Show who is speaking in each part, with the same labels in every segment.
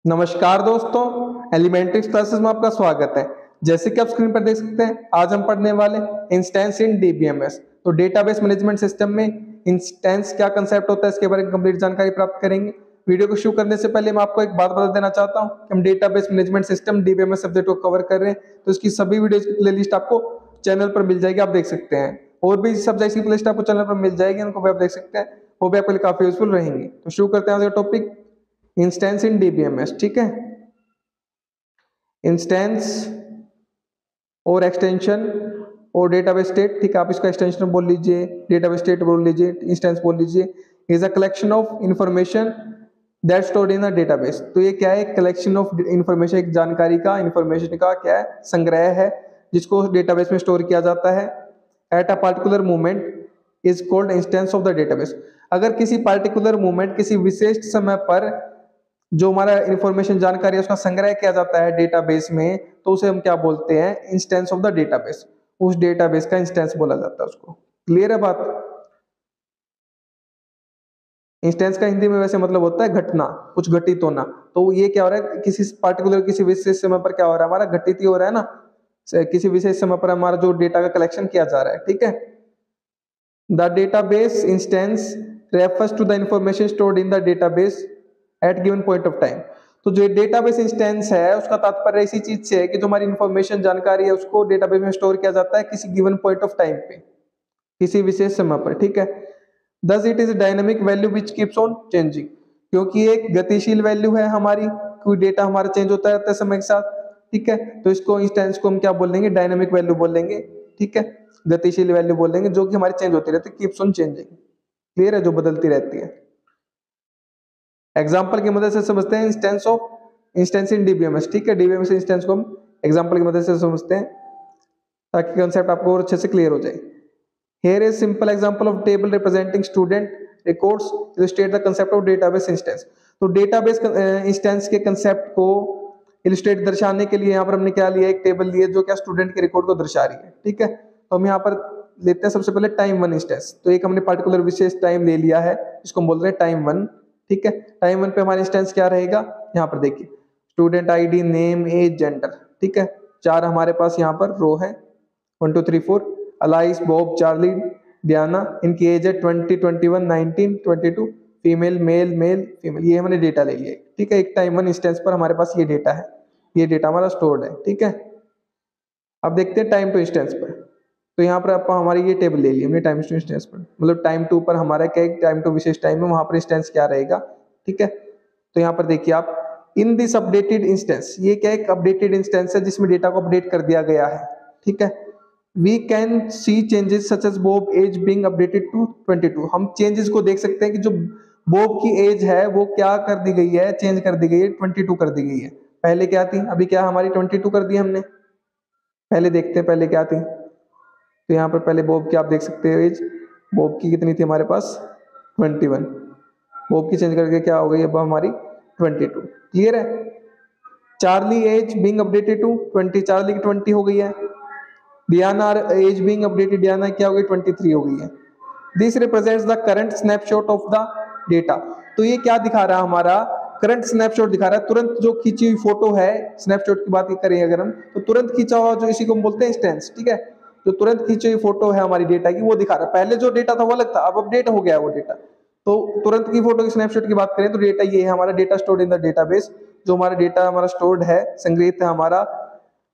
Speaker 1: नमस्कार दोस्तों, elementary classes में आपका स्वागत है। जैसे कि आप स्क्रीन पर देख सकते हैं, आज हम पढ़ने वाले इंस्टेंस इन डीबीएमएस। तो डेटाबेस मैनेजमेंट सिस्टम में इंस्टेंस क्या कंसेप्ट होता है, इसके बारे में कंप्लीट जानकारी प्राप्त करेंगे। वीडियो को शुरू करने से पहले मैं आपको एक बात बता देना चाहता हूं कि हम database management system DBMS subject को कवर कर रहे हैं, तो इसकी सभी वीडियोज की प्लेलिस्ट आपको चैनल पर मिल जाएगी, आप देख सकते हैं। और भी सब्जेक्ट की प्लेलिस्ट आपको चैनल पर मिल जाएगी, उनको भी आप देख सकते हैं, वो भी आपके लिए काफी यूजफुल रहेंगी। तो शुरू करते हैं आज का टॉपिक, इंस्टेंस इन डीबीएमएस। ठीक है, इंस्टेंस और एक्सटेंशन और डेटाबेस स्टेट, ठीक है, आप इसका एक्सटेंशन बोल लीजिए, डेटाबेस स्टेट बोल लीजिए, इंस्टेंस बोल लीजिए। Is a collection of information that stored in a database. तो ये क्या है? कलेक्शन ऑफ इंफॉर्मेशन, एक जानकारी का, इंफॉर्मेशन का क्या है? संग्रह है, जिसको डेटाबेस में स्टोर किया जाता है। At a particular moment is called instance of the database. अगर किसी पार्टिकुलर मोमेंट, किसी विशेष समय पर जो हमारा इंफॉर्मेशन, जानकारी है, उसका संग्रह किया जाता है डेटाबेस में, तो उसे हम क्या बोलते हैं? Instance of the database. उस डेटाबेस का इंस्टेंस बोला जाता है उसको। क्लियर है बात? इंस्टेंस का हिंदी में वैसे मतलब होता है घटना, कुछ घटित होना। तो ये क्या हो रहा है? किसी पार्टिकुलर, किसी विशेष समय पर क्या हो रहा है? हमारा घटित ही हो रहा है ना, किसी विशेष समय पर हमारा जो डेटा का कलेक्शन किया जा रहा है। ठीक है, the database instance refers to the information stored in the database at given point of time. तो जो डेटाबेस इंस्टेंस है, उसका तात्पर्य इसी चीज से है कि जो हमारी इंफॉर्मेशन, जानकारी है, उसको डेटाबेस में स्टोर किया जाता है किसी गिवन पॉइंट ऑफ टाइम पे, किसी विशेष समय पर। ठीक है, thus it is dynamic value which keeps on changing, क्योंकि एक गतिशील वैल्यू है हमारी, कोई डेटा हमारा चेंज होता रहता है समय के साथ। ठीक है, तो इसको इंस्टेंस को हम क्या बोल लेंगे? डायनेमिक वैल्यू बोल लेंगे। ठीक है, गतिशील वैल्यू बोल लेंगे, जो कि हमारी चेंज होती रहती है, कीप्स ऑन चेंजिंग। क्लियर है? जो बदलती रहती है। एग्जाम्पल की मदद से समझते हैं instance of instance in DBMS. ठीक है, डीबीएमएस इंस्टेंस को हम एग्जाम्पल की मदद से समझते हैं, ताकि कंसेप्ट आपको और अच्छे से क्लियर हो जाए। Here is simple example of table representing student records illustrate the concept of database instance. तो डेटाबेस इंस्टेंस के कांसेप्ट को इलस्ट्रेट, दर्शाने के लिए यहाँ पर हमने क्या लिया? एक टेबल ली है जो क्या स्टूडेंट के रिकॉर्ड को दर्शा रही है। ठीक है, तो हम यहाँ पर लेते हैं सबसे पहले टाइम वन इंस्टेंस। तो एक हमने पार्टिकुलर विशेष टाइम ले लिया है, इसको हम बोल रहे हैं टाइम वन। ठीक है, टाइम वन पे हमारा इंस्टेंस क्या रहेगा? यहाँ पर देखिए, student ID, name, age, gender. ठीक है, चार हमारे पास यहाँ पर रो है, 1 2 3 4। अलाइस, बॉब, चार्ली, डियाना, इनकी एज है 20, 21, 19, 22। फीमेल, मेल, मेल, फीमेल, ये हमने डेटा ले लिया। ठीक है, एक टाइम वन इंस्टेंस पर हमारे पास ये डेटा है, ये डेटा हमारा स्टोर्ड है। ठीक है, अब देखते हैं टाइम टू इंस्टेंस पर। तो यहाँ पर आप हमारी ये टेबल ले ली हमने टाइम टू इंस्टेंस पर, मतलब टाइम टू पर हमारा क्या, टाइम टू विशेष टाइम है, वहां पर इंस्टेंस क्या रहेगा। ठीक है, तो यहाँ पर देखिए आप, इन दिस अपडेटेड इंस्टेंस, ये क्या, एक अपडेटेड इंस्टेंस है जिसमें डेटा को अपडेट कर दिया गया है। ठीक है, we can see changes such as Bob age being updated to 22। हम चेंजेस को देख सकते हैं कि जो बॉब की एज है वो क्या कर दी गई है, चेंज कर दी गई है, 22 कर दी गई है। पहले क्या थी, अभी क्या हमारी 22 कर दी हमने। पहले देखते हैं पहले क्या थी। तो यहाँ पर पहले बॉब की आप देख सकते हो एज, बॉब की कितनी थी हमारे पास? 21। बॉब की चेंज करके क्या हो गई अब हमारी 22। क्लियर है? Charlie age being updated to 20, Charlie की 20 हो गई है। Diana age being updated, Diana क्या हो गई? 23 हो गई है। This represents the current snapshot of the data. तो ये क्या दिखा रहा है? हमारा करंट स्नैपशॉट दिखा रहा है, तुरंत जो खींची हुई फोटो है। स्नैपशॉट की बात करें अगर हम, तो तुरंत खींचा हुआ, जो इसी को हम बोलते हैं इंस्टेंस। ठीक है, जो तुरंत खींची हुई फोटो है हमारी डेटा की, वो दिखा रहा है। पहले जो डेटा था वो अलग था, अब अपडेट हो गया है वो डेटा। तो तुरंत की फोटो की स्नैपशॉट की बात करें तो डेटा ये है हमारा, data stored in the database. जो हमारा डेटा हमारा स्टोर्ड है, संग्रहित है हमारा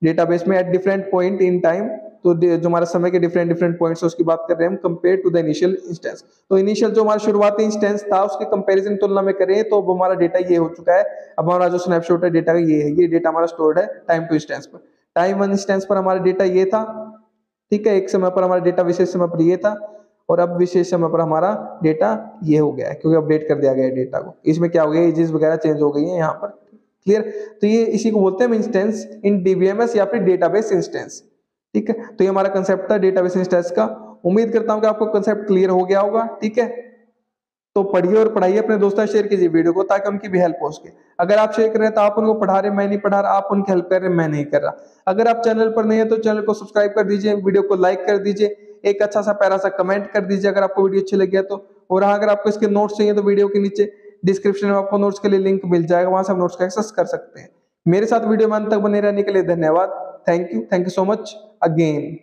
Speaker 1: डेटाबेस में at different point in time. तो जो हमारा समय के डिफरेंट डिफरेंट पॉइंट्स, उसकी बात कर रहे हैं हम, compare to the initial instance. तो इनिशियल जो हमारा शुरुआती इंस्टेंस था, उसके कंपैरिजन तुलना में करें तो अब हमारा डेटा ये हो चुका है। अब हमारा जो स्नैपशॉट है डेटा का ये है, ये डेटा हमारा स्टोर्ड है टाइम टू इंस्टेंस पर। टाइम वन इंस्टेंस पर हमारा डेटा ये था। ठीक है, एक समय पर हमारा डेटा, विशेष समय पर ये था, और अब विशेष समय पर हमारा डेटा ये हो गया है, क्योंकि अपडेट कर दिया गया है डेटा को। इसमें क्या हो गया, एजेस वगैरह चेंज हो गई है यहाँ पर। क्लियर? तो ये इसी को बोलते हैं इंस्टेंस इन डीबीएमएस या फिर डेटाबेस इंस्टेंस। ठीक है, तो ये हमारा कंसेप्ट था डेटाबेस इंस्टेंस का। उम्मीद करता हूं कि आपको कंसेप्ट क्लियर हो गया होगा। ठीक है, तो पढ़िए और पढ़ाइए, अपने दोस्तों शेयर कीजिए वीडियो को, ताकि उनकी भी हेल्प हो सके। अगर आप शेयर कर रहे हैं तो आप उनको पढ़ा रहे, मैं नहीं पढ़ा रहा, आप उनकी हेल्प कर रहे, मैं नहीं कर रहा। अगर आप चैनल पर नहीं है तो चैनल को सब्सक्राइब कर दीजिए, वीडियो को लाइक कर दीजिए, एक अच्छा सा प्यारा सा कमेंट कर दीजिए अगर आपको वीडियो अच्छी लगी है तो। और अगर आपको इसके नोट्स चाहिए तो वीडियो के नीचे डिस्क्रिप्शन में आपको नोट्स के लिए लिंक मिल जाएगा, वहां से आप नोट्स को एक्सेस कर सकते हैं। मेरे साथ वीडियो में अंत तक बने रहने के लिए धन्यवाद। Thank you so much again.